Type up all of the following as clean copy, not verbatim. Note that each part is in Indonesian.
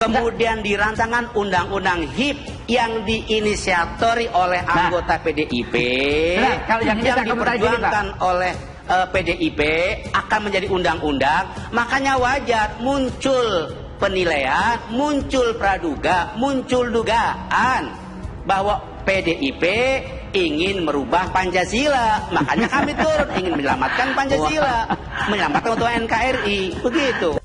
Kemudian di rancangan undang-undang HIP yang diinisiatori oleh anggota PDIP, kalau yang diperjuangkan oleh PDIP akan menjadi undang-undang, makanya wajar muncul penilaian, muncul praduga, muncul dugaan bahwa PDIP ingin merubah Pancasila. Makanya kami turun ingin menyelamatkan Pancasila, menyelamatkan untuk NKRI, begitu.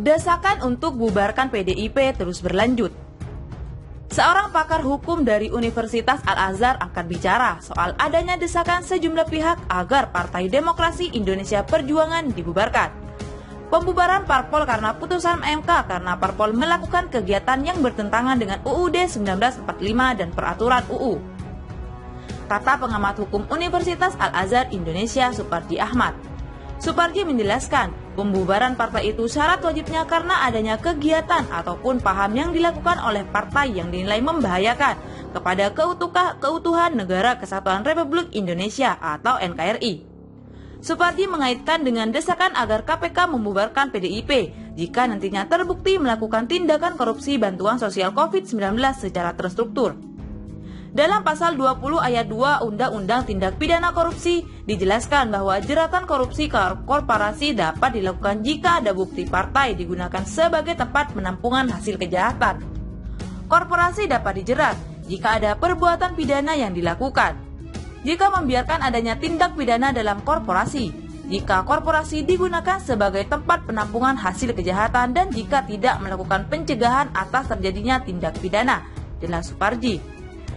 Desakan untuk bubarkan PDIP terus berlanjut. Seorang pakar hukum dari Universitas Al-Azhar angkat bicara soal adanya desakan sejumlah pihak agar Partai Demokrasi Indonesia Perjuangan dibubarkan. Pembubaran parpol karena putusan MK karena parpol melakukan kegiatan yang bertentangan dengan UUD 1945 dan peraturan UU. Kata pengamat hukum Universitas Al-Azhar Indonesia Suparji Ahmad. Suparji menjelaskan, pembubaran partai itu syarat wajibnya karena adanya kegiatan ataupun paham yang dilakukan oleh partai yang dinilai membahayakan kepada keutuhan Negara Kesatuan Republik Indonesia atau NKRI. Suparji mengaitkan dengan desakan agar KPK membubarkan PDIP jika nantinya terbukti melakukan tindakan korupsi bantuan sosial COVID-19 secara terstruktur. Dalam pasal 20 ayat 2 Undang-Undang Tindak Pidana Korupsi dijelaskan bahwa jeratan korupsi korporasi dapat dilakukan jika ada bukti partai digunakan sebagai tempat penampungan hasil kejahatan. Korporasi dapat dijerat jika ada perbuatan pidana yang dilakukan. Jika membiarkan adanya tindak pidana dalam korporasi, jika korporasi digunakan sebagai tempat penampungan hasil kejahatan dan jika tidak melakukan pencegahan atas terjadinya tindak pidana, jelas Suparji.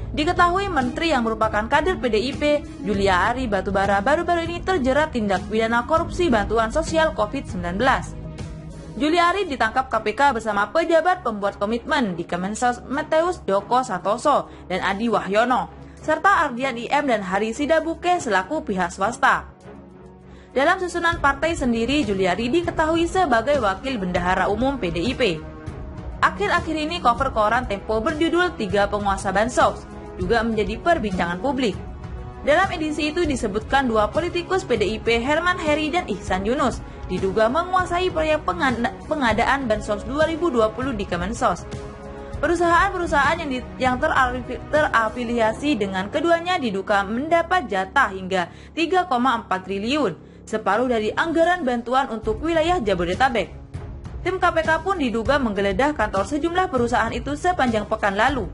Diketahui Menteri yang merupakan kader PDIP, Juliari Batubara, baru-baru ini terjerat tindak pidana korupsi bantuan sosial COVID-19. Juliari ditangkap KPK bersama pejabat pembuat komitmen di Kemensos Mateus Joko Santoso dan Adi Wahyono, serta Ardian IM dan Hari Sidabuke selaku pihak swasta. Dalam susunan partai sendiri, Juliari diketahui sebagai wakil bendahara umum PDIP. Akhir-akhir ini cover koran Tempo berjudul 3 Penguasa Bansos juga menjadi perbincangan publik. Dalam edisi itu disebutkan dua politikus PDIP Herman Heri dan Ihsan Yunus diduga menguasai proyek pengadaan Bansos 2020 di Kemensos. Perusahaan-perusahaan yang terafiliasi dengan keduanya diduga mendapat jatah hingga 3,4 triliun, separuh dari anggaran bantuan untuk wilayah Jabodetabek. Tim KPK pun diduga menggeledah kantor sejumlah perusahaan itu sepanjang pekan lalu.